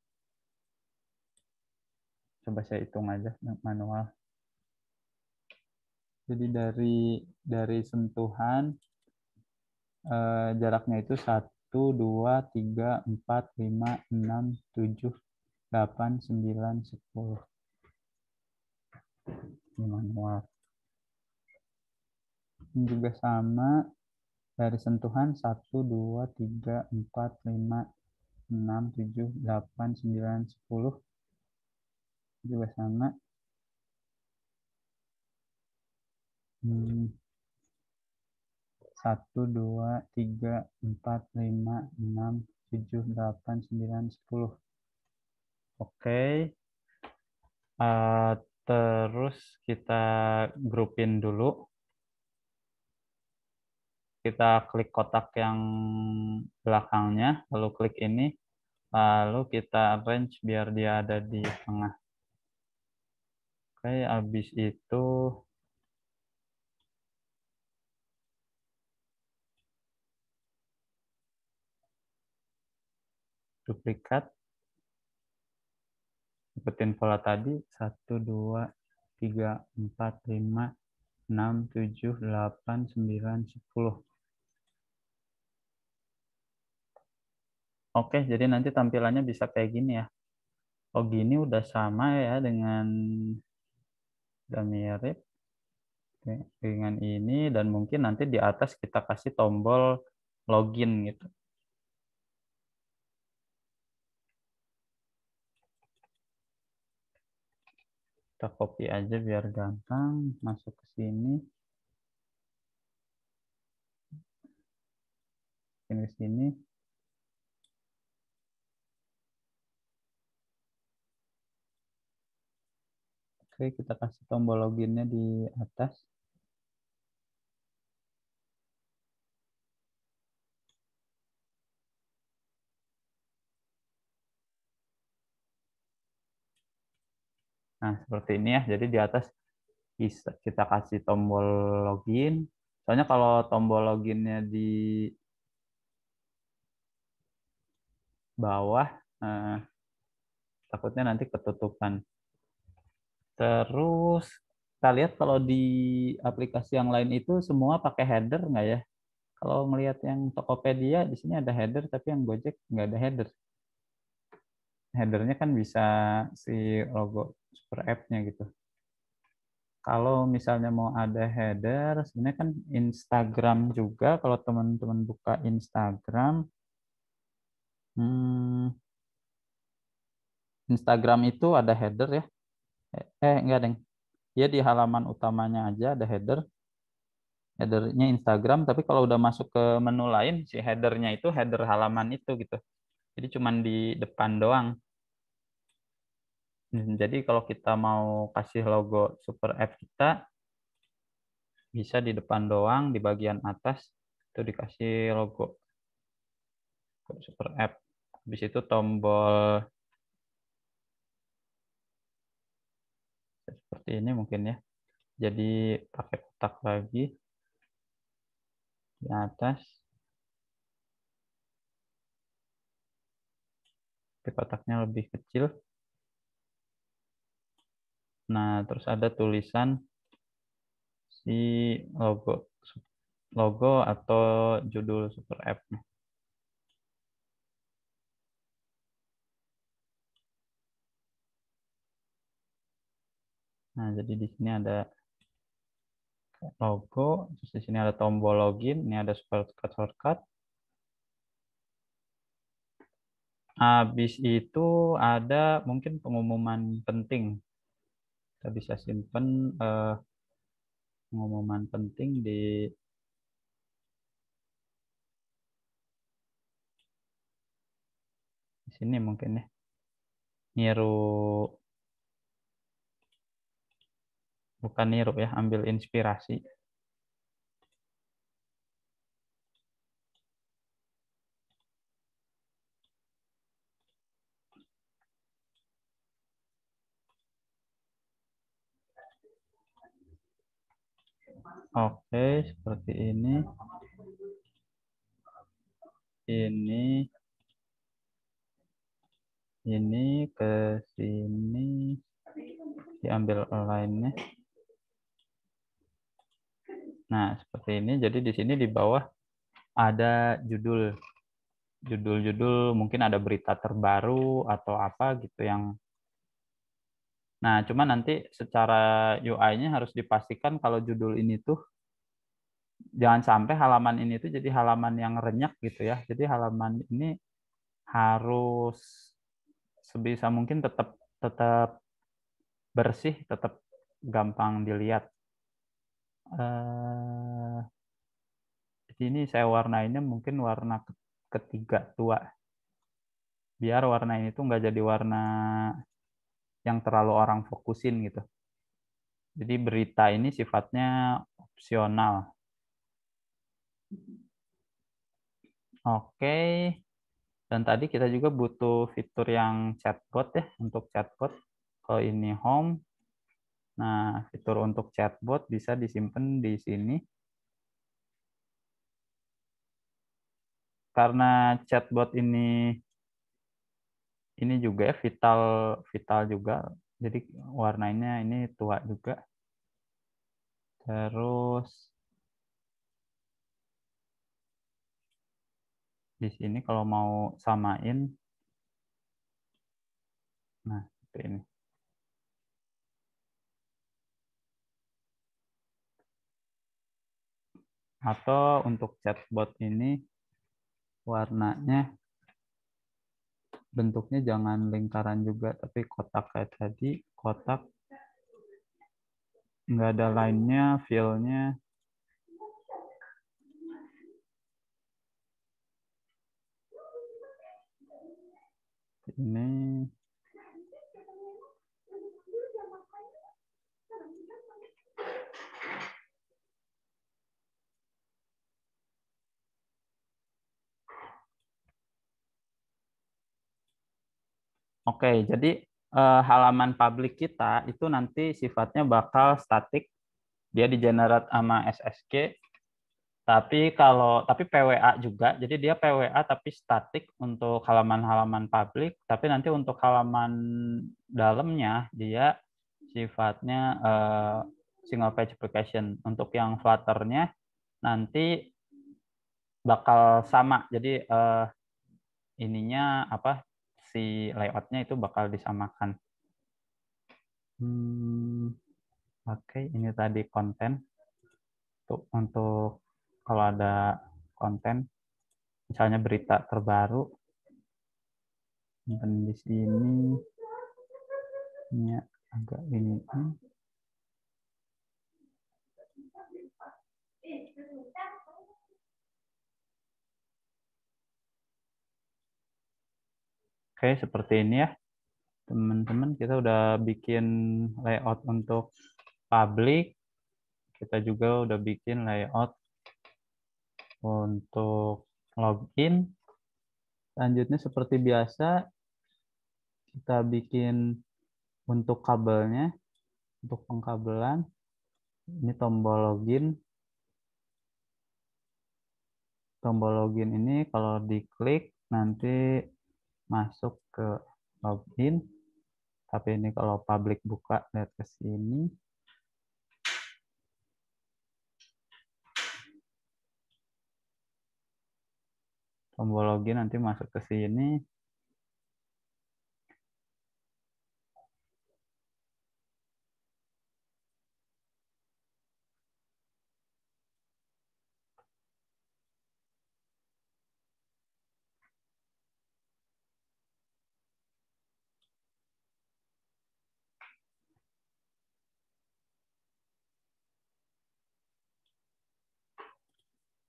Speaker 1: coba saya hitung aja manual. Jadi dari sentuhan jaraknya itu 1, 2, 3, 4, 5, 6, 7, 8, 9, 10. Ini manual. Ini juga sama, dari sentuhan 1, 2, 3, 4, 5, 6, 7, 8, 9, 10. Juga sama. 1, 2, 3, 4, 5, 6, 7, 8, 9, 10. Oke. Terus kita grupin dulu. Kita klik kotak yang belakangnya, lalu klik ini, lalu kita arrange biar dia ada di tengah. Oke, habis itu duplikat, ikutin pola tadi, 1, 2, 3, 4, 5, 6, 7, 8, 9, 10. Oke, jadi nanti tampilannya bisa kayak gini ya. Oh, gini udah sama ya dengan, udah mirip dengan ini, dan mungkin nanti di atas kita kasih tombol login gitu. Kita copy aja biar gampang, masuk ke sini, ke sini. Oke, kita kasih tombol loginnya di atas. Nah, seperti ini ya. Jadi di atas bisa kita kasih tombol login. Soalnya kalau tombol loginnya di bawah, takutnya nanti ketutupan. Terus kita lihat kalau di aplikasi yang lain itu semua pakai header nggak ya? Kalau melihat yang Tokopedia di sini ada header, tapi yang Gojek nggak ada header. Headernya kan bisa si logo super app-nya gitu. Kalau misalnya mau ada header, sebenarnya kan Instagram juga. Kalau teman-teman buka Instagram, hmm, Instagram itu ada header ya. Enggak, Deng. Ya di halaman utamanya aja ada header. Headernya Instagram, tapi kalau udah masuk ke menu lain, si headernya itu header halaman itu gitu. Jadi cuman di depan doang. Jadi kalau kita mau kasih logo super app kita, bisa di depan doang, di bagian atas, itu dikasih logo super app. Habis itu tombol seperti ini mungkin ya. Jadi pakai kotak lagi di atas. Tapi kotaknya lebih kecil. Nah, terus ada tulisan si logo logo atau judul super app. Nah, jadi di sini ada logo, terus di sini ada tombol login, ini ada shortcut. Habis itu ada mungkin pengumuman penting. Kita bisa simpan pengumuman penting di sini mungkin ya. Niru, bukan niru ya, ambil inspirasi. Oke, seperti ini. Ini ke sini, diambil lainnya. Nah, seperti ini. Jadi di sini di bawah ada judul-judul, mungkin ada berita terbaru atau apa gitu yang. Nah, cuma nanti secara UI-nya harus dipastikan kalau judul ini tuh jangan sampai halaman ini tuh jadi halaman yang renyak gitu ya. Jadi halaman ini harus sebisa mungkin tetap tetap bersih, tetap gampang dilihat. Ini saya warnainnya mungkin warna ketiga tua. Biar warna ini tuh nggak jadi warna yang terlalu orang fokusin gitu. Jadi berita ini sifatnya opsional. Oke. Dan tadi kita juga butuh fitur yang chatbot ya, untuk chatbot. Kalau ini home, nah fitur untuk chatbot bisa disimpan di sini. Karena chatbot ini juga ya, vital vital juga. Jadi warnanya ini tua juga. Terus di sini kalau mau samain, nah seperti ini. Atau untuk chatbot ini warnanya bentuknya jangan lingkaran juga, tapi kotak kayak tadi, kotak nggak ada line-nya, fill-nya. Ini oke, jadi halaman publik kita itu nanti sifatnya bakal statik, dia di generate sama SSG. Tapi PWA juga, jadi dia PWA tapi statik untuk halaman-halaman publik, tapi nanti untuk halaman dalamnya dia sifatnya single page application. Untuk yang Flutter-nya nanti bakal sama, jadi ininya apa si layout-nya itu bakal disamakan. Oke, ini tadi konten untuk kalau ada konten, misalnya berita terbaru, dan di sini ini agak ini. Oke, seperti ini ya. Teman-teman, kita udah bikin layout untuk publik. Kita juga udah bikin layout untuk login. Selanjutnya seperti biasa, kita bikin untuk kabelnya, untuk pengkabelan. Ini tombol login. Tombol login ini kalau diklik nanti masuk ke login. Tapi ini kalau publik buka, lihat ke sini. Tombol login nanti masuk ke sini.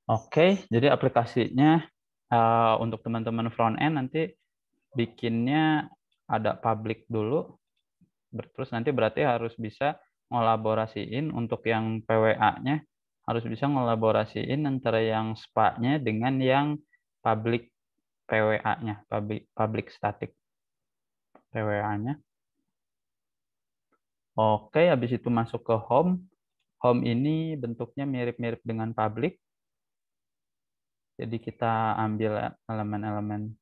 Speaker 1: Oke, jadi aplikasinya untuk teman-teman front end nanti bikinnya ada public dulu, terus nanti berarti harus bisa ngolaborasiin untuk yang PWA-nya, harus bisa ngolaborasiin antara yang SPA-nya dengan yang public PWA-nya, public static PWA-nya. Oke, habis itu masuk ke home. Home ini bentuknya mirip-mirip dengan public. Jadi kita ambil elemen-elemen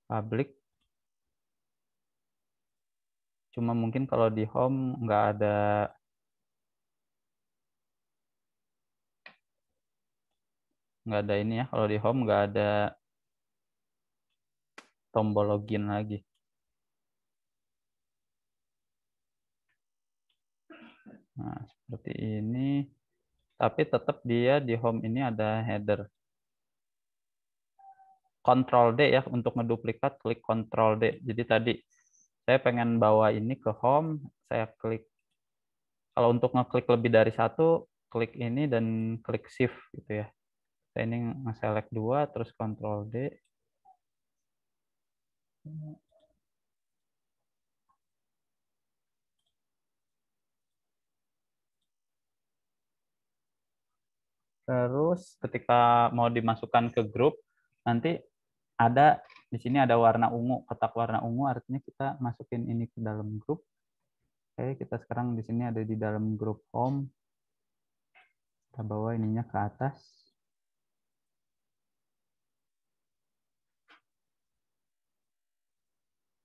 Speaker 1: public. Cuma mungkin kalau di home nggak ada ini ya. Kalau di home nggak ada tombol login lagi. Nah, seperti ini. Tapi tetap dia di home ini ada header. Ctrl D ya untuk ngeduplikat, klik Ctrl D. Jadi tadi saya pengen bawa ini ke home, saya klik. Kalau untuk ngeklik lebih dari satu, klik ini dan klik shift gitu ya. Kita ini nge-select 2, terus Ctrl D. Terus ketika mau dimasukkan ke grup, nanti ada di sini ada warna ungu, kotak warna ungu, artinya kita masukin ini ke dalam grup. Oke, kita sekarang di sini ada di dalam grup home. Kita bawa ininya ke atas.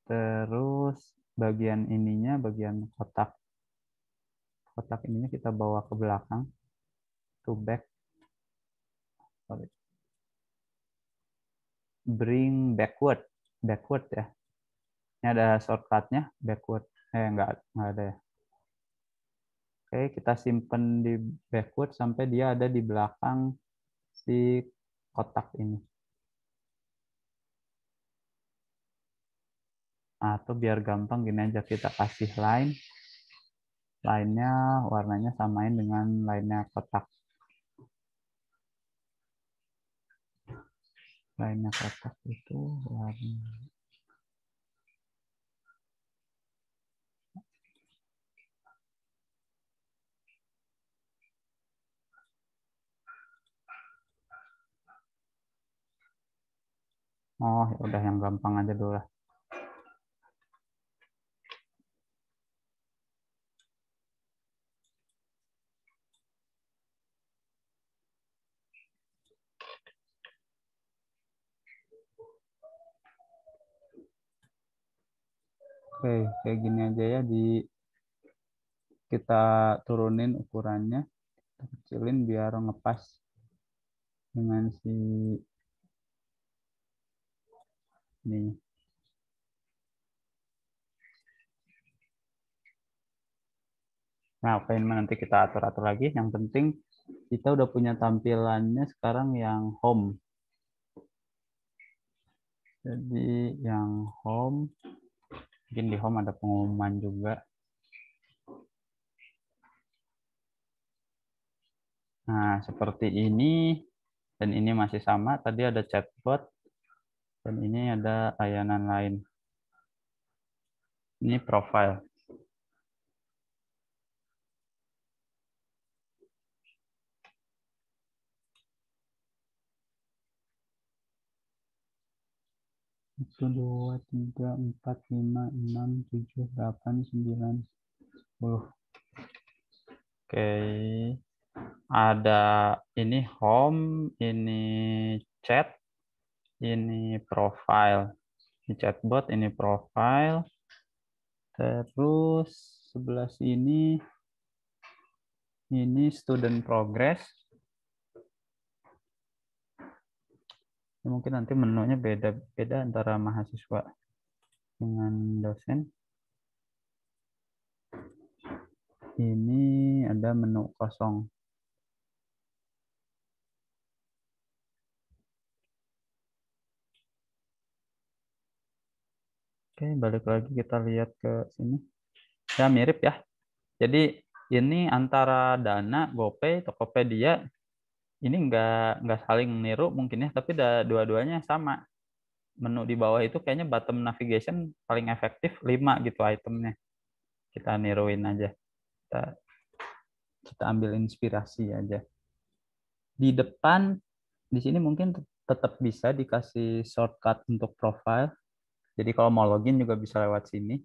Speaker 1: Terus bagian ininya, bagian kotak ininya kita bawa ke belakang, to back. Sorry. Bring backward ya. Ini ada shortcutnya, backward. Enggak ada ya. Oke, kita simpen di backward sampai dia ada di belakang si kotak ini. Atau biar gampang gini aja, kita kasih line. Line-nya warnanya samain dengan line-nya kotak. Line-nya kotak itu warna. Oh, ya udah yang gampang aja dulu lah. Oke, kayak gini aja ya, kita turunin ukurannya, kita kecilin biar ngepas dengan si ini. Nah, oke, nanti kita atur-atur lagi. Yang penting kita udah punya tampilannya sekarang yang home. Jadi yang home, mungkin di home ada pengumuman juga. Nah, seperti ini. Dan ini masih sama. Tadi ada chatbot. Dan ini ada layanan lain. Ini profile. Satu, dua, tiga, empat, lima, enam, tujuh, delapan, sembilan, 10. Oke. Ada ini home, ini chat, ini profile. Ini chatbot, ini profile. Terus sebelah sini ini student progress. Mungkin nanti menunya beda antara mahasiswa dengan dosen. Ini ada menu kosong. Oke, balik lagi kita lihat ke sini. Ya mirip ya. Jadi ini antara Dana, GoPay, Tokopedia ini nggak saling niru mungkin ya, tapi dua-duanya sama. Menu di bawah itu kayaknya bottom navigation paling efektif 5 gitu itemnya. Kita niruin aja. Kita ambil inspirasi aja. Di depan di sini mungkin tetap bisa dikasih shortcut untuk profile. Jadi kalau mau login juga bisa lewat sini.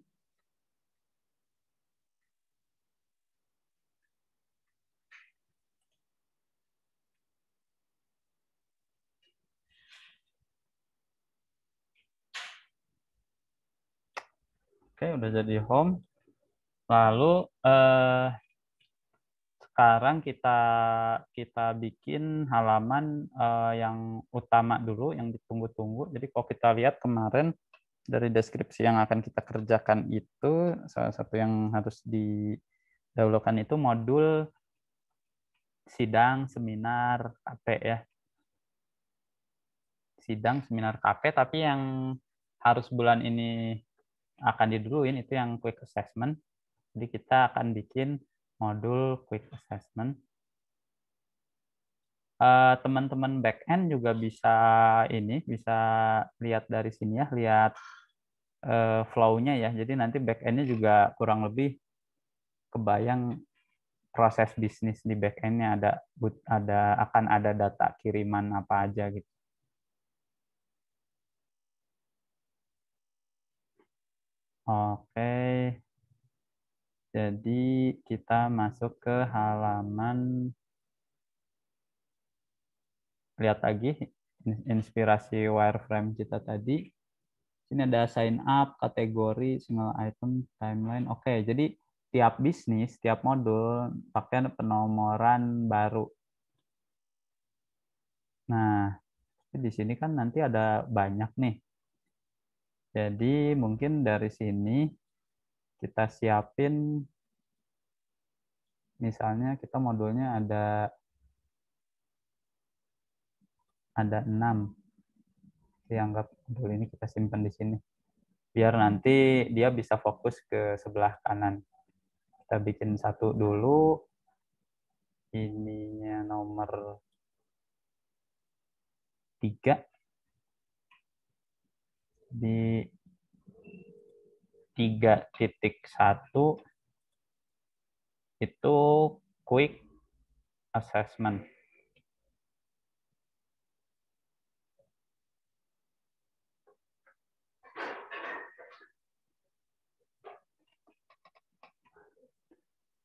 Speaker 1: Oke, udah jadi home. Lalu sekarang kita bikin halaman yang utama dulu, yang ditunggu-tunggu. Jadi kalau kita lihat kemarin dari deskripsi yang akan kita kerjakan itu, salah satu yang harus didahulukan itu modul sidang, seminar, KP ya. Sidang, seminar, KP, tapi yang harus bulan ini akan diduluin itu yang quick assessment. Jadi kita akan bikin modul quick assessment. teman-teman back-end juga bisa bisa lihat dari sini ya, lihat flow-nya ya. Jadi nanti back-end-nya juga kurang lebih kebayang proses bisnis di back-end-nya akan ada data kiriman apa aja gitu. Oke. Jadi kita masuk ke halaman, lihat lagi inspirasi wireframe kita tadi. Sini ada sign up, kategori, single item, timeline. Oke, jadi tiap bisnis, tiap modul pakai penomoran baru. Nah, di sini kan nanti ada banyak nih. Jadi mungkin dari sini kita siapin, misalnya kita modulnya ada 6. Dianggap modul ini kita simpan di sini. Biar nanti dia bisa fokus ke sebelah kanan. Kita bikin satu dulu. Ininya nomor 3. Di 3.1 itu quick assessment.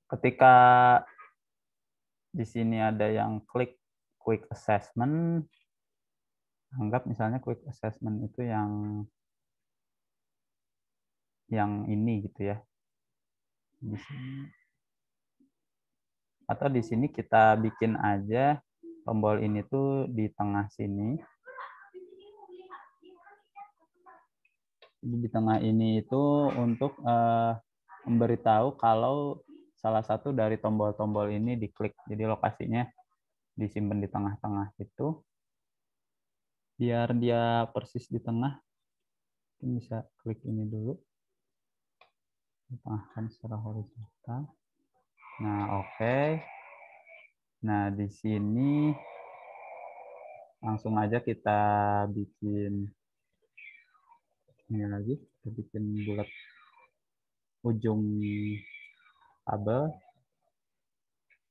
Speaker 1: Ketika di sini ada yang klik quick assessment, anggap misalnya quick assessment itu yang ini gitu ya. Di sini. Atau di sini kita bikin aja tombol ini tuh di tengah sini. Jadi di tengah ini itu untuk memberitahu kalau salah satu dari tombol-tombol ini diklik. Jadi lokasinya disimpan di tengah-tengah itu. Biar dia persis di tengah, bisa klik ini dulu. Ditengahkan secara horizontal. Nah, oke. Nah, di sini langsung aja kita bikin ini lagi. Kita bikin bulat ujung kabel.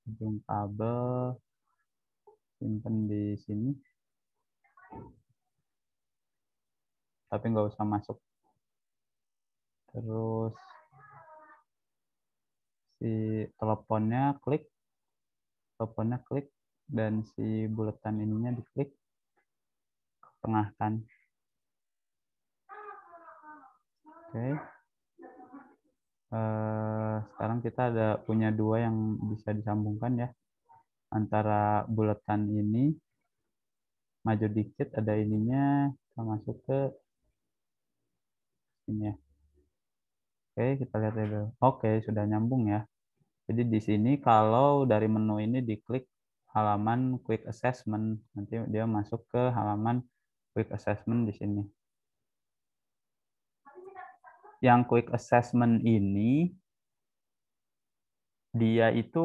Speaker 1: Ujung kabel simpan di sini. Tapi nggak usah masuk. Terus si teleponnya klik, dan si buletan ininya diklik, tengahkan. Oke. Sekarang kita punya 2 yang bisa disambungkan ya, antara buletan ini, maju dikit ada ininya, kita masuk ke sini ya. Oke, kita lihat dulu. Oke, sudah nyambung ya. Jadi di sini kalau dari menu ini diklik halaman quick assessment, nanti dia masuk ke halaman quick assessment di sini. Yang quick assessment ini dia itu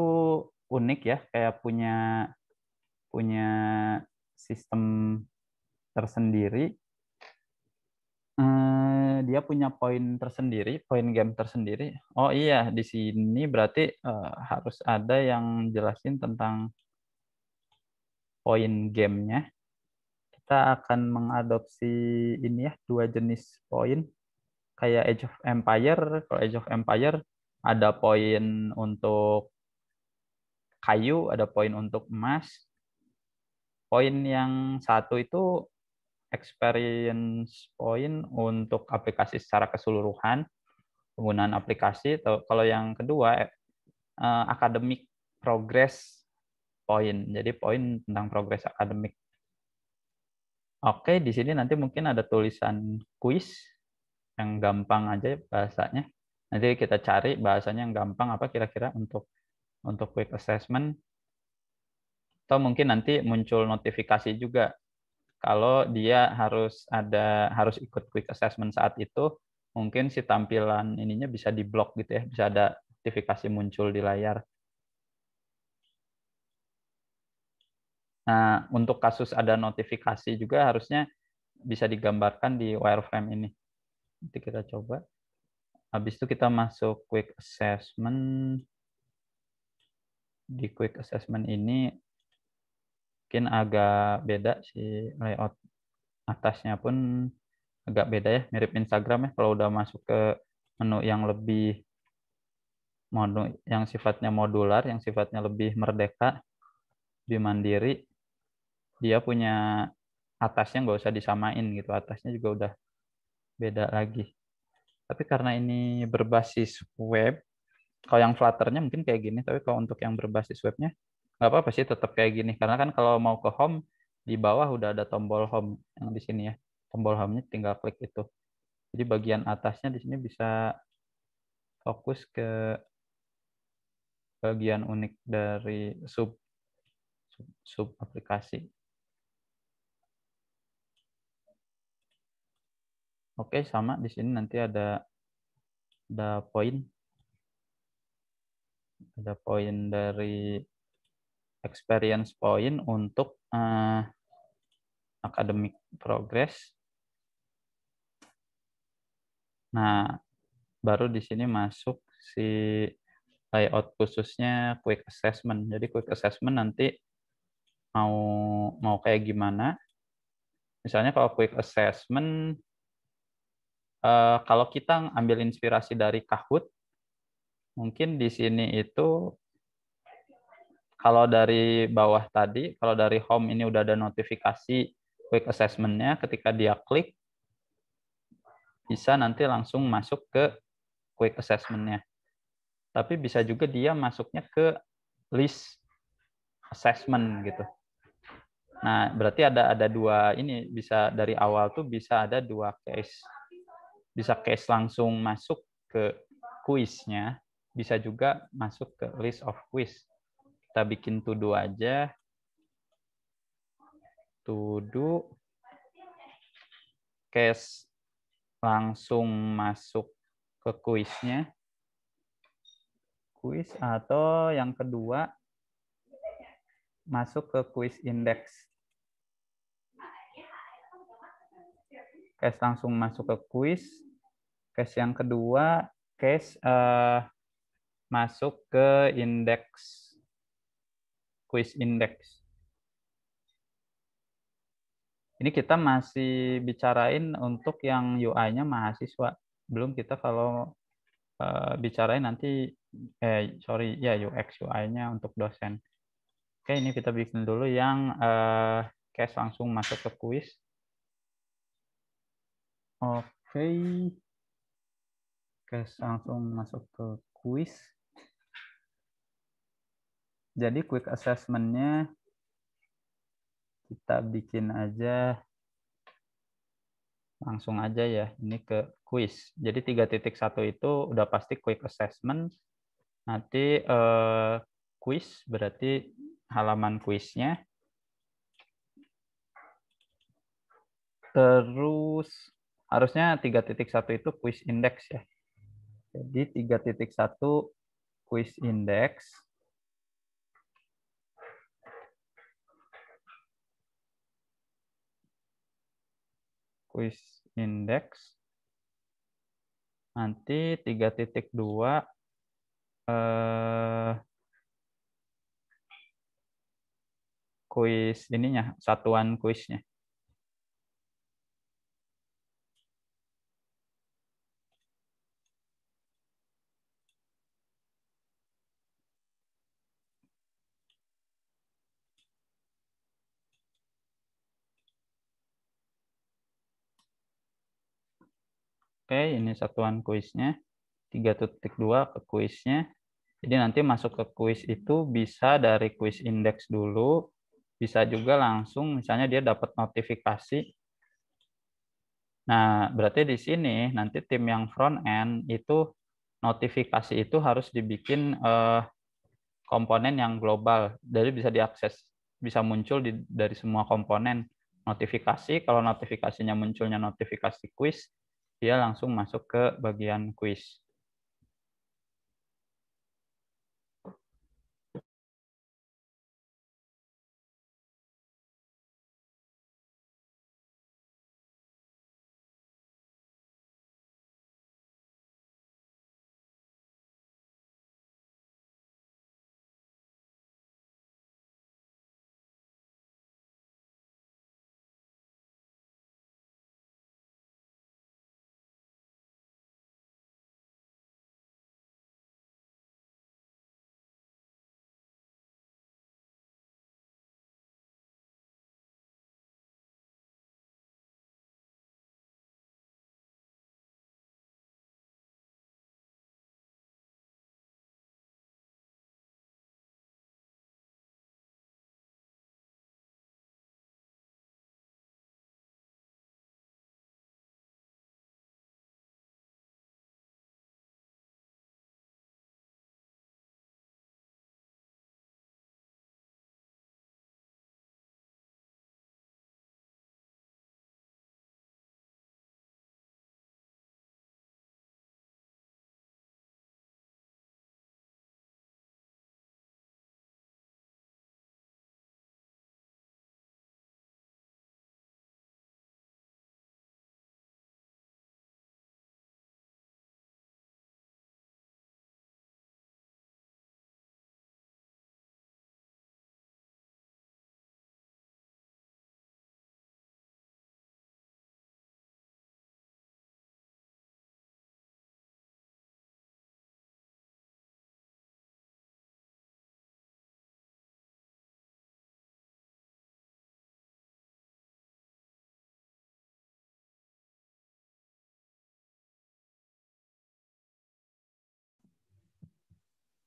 Speaker 1: unik ya, kayak punya sistem tersendiri. Dia punya poin tersendiri, poin game tersendiri. Oh iya, di sini berarti harus ada yang jelasin tentang poin gamenya. Kita akan mengadopsi ini ya, 2 jenis poin. Kayak Age of Empire, kalau Age of Empire ada poin untuk kayu, ada poin untuk emas. Poin yang satu itu experience point untuk aplikasi secara keseluruhan, penggunaan aplikasi. Kalau yang kedua, academic progress point. Jadi poin tentang progress akademik. Oke, di sini nanti mungkin ada tulisan quiz yang gampang aja bahasanya. Nanti kita cari bahasanya yang gampang apa kira-kira untuk quick assessment. Atau mungkin nanti muncul notifikasi juga kalau dia harus ikut quick assessment saat itu, mungkin si tampilan ininya bisa diblok gitu ya, bisa ada notifikasi muncul di layar. Nah, untuk kasus ada notifikasi juga harusnya bisa digambarkan di wireframe ini. Nanti kita coba. Habis itu kita masuk quick assessment. Di quick assessment ini mungkin agak beda sih layout atasnya pun agak beda ya, mirip Instagram ya. Kalau udah masuk ke menu yang lebih yang sifatnya modular, yang sifatnya lebih merdeka, lebih mandiri, dia punya atasnya nggak usah disamain gitu, atasnya juga udah beda lagi. Tapi karena ini berbasis web, kalau yang Flutter-nya mungkin kayak gini, tapi kalau untuk yang berbasis webnya nggak apa-apa sih tetap kayak gini. Karena kan kalau mau ke home, di bawah udah ada tombol home yang di sini ya. Tombol home-nya tinggal klik itu. Jadi bagian atasnya di sini bisa fokus ke bagian unik dari sub aplikasi. Oke, sama di sini nanti poin, ada poin dari experience point untuk academic progress. Nah, baru di sini masuk si layout khususnya quick assessment. Jadi quick assessment nanti mau mau kayak gimana? Misalnya kalau quick assessment, kalau kita ambil inspirasi dari Kahoot, mungkin di sini itu kalau dari bawah tadi, kalau dari home ini udah ada notifikasi quick assessment-nya, ketika dia klik, bisa nanti langsung masuk ke quick assessment-nya. Tapi bisa juga dia masuknya ke list assessment gitu. Nah, berarti ada dua ini, bisa dari awal tuh bisa ada dua case. Bisa case langsung masuk ke kuisnya, bisa juga masuk ke list of quiz. Kita bikin to do aja. To do case langsung masuk ke kuisnya. Kuis atau yang kedua masuk ke quiz index. Case langsung masuk ke quiz. Case yang kedua, case masuk ke indeks, quiz index. Ini kita masih bicarain untuk yang UI-nya mahasiswa. Belum kita kalau bicarain nanti, ya UX UI-nya untuk dosen. Oke, ini kita bikin dulu yang case langsung masuk ke quiz. Oke, case langsung masuk ke quiz. Jadi quick assessment-nya kita bikin aja langsung aja ya, ini ke quiz. Jadi 3.1 itu udah pasti quick assessment. Nanti quiz berarti halaman quiznya. Terus harusnya 3.1 itu quiz index ya. Jadi 3.1 quiz index. Quiz index. Nanti 3.2 quiz ininya, satuan kuisnya. Oke, ini satuan kuisnya. 3.2 ke kuisnya. Jadi nanti masuk ke kuis itu bisa dari kuis index dulu, bisa juga langsung misalnya dia dapat notifikasi. Nah, berarti di sini nanti tim yang front end itu notifikasi itu harus dibikin komponen yang global. Jadi bisa diakses, bisa muncul dari semua komponen notifikasi. Kalau notifikasinya munculnya notifikasi kuis, dia langsung masuk ke bagian kuis.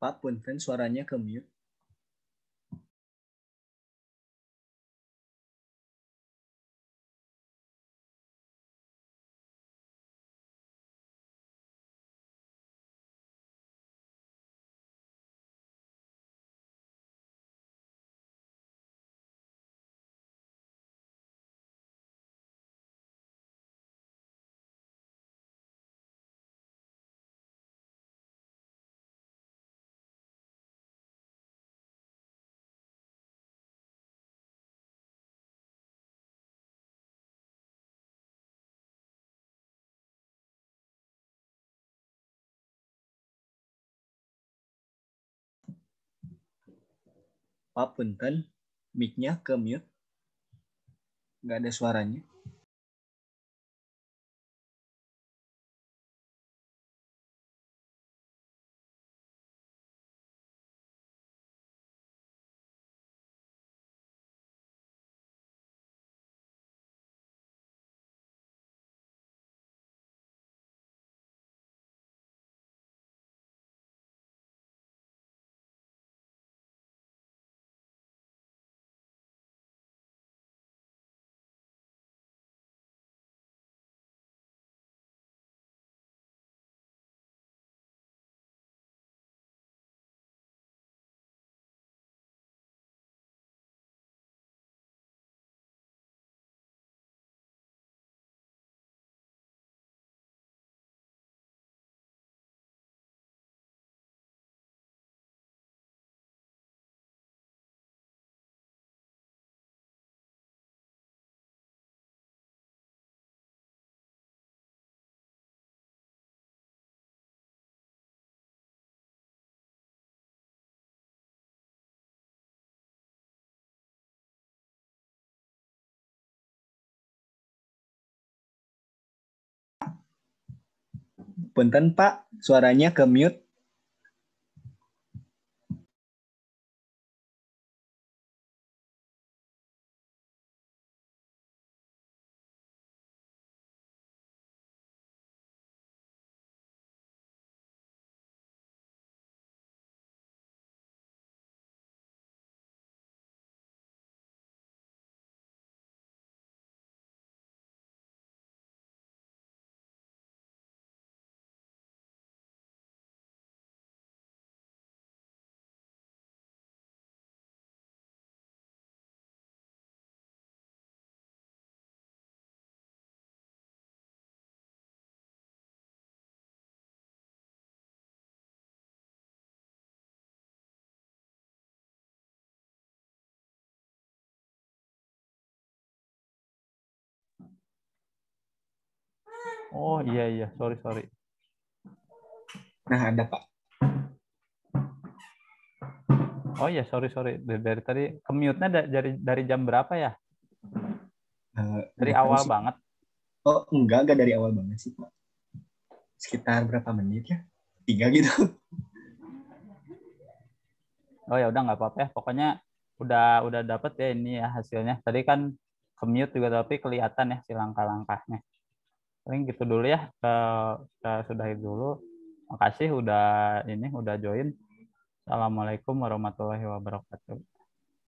Speaker 2: Pak, punten suaranya ke mute. Pak, punten mic-nya ke mute. Nggak ada suaranya. Punten Pak, suaranya ke mute.
Speaker 1: Oh iya iya, sorry sorry.
Speaker 2: Nah, ada Pak.
Speaker 1: Oh iya, sorry sorry. Dari tadi commute-nya dari jam berapa ya? Dari
Speaker 2: Nggak tahu
Speaker 1: awal
Speaker 2: sih.
Speaker 1: banget.
Speaker 2: Oh, enggak dari awal banget sih Pak. Sekitar berapa menit ya? 3 gitu.
Speaker 1: Oh ya udah nggak apa-apa ya. Pokoknya udah dapet ya ini ya hasilnya. Tadi kan commute juga tapi kelihatan ya si langkah-langkahnya. Paling gitu dulu ya. Kita sudahi dulu. Makasih udah join. Assalamualaikum warahmatullahi wabarakatuh.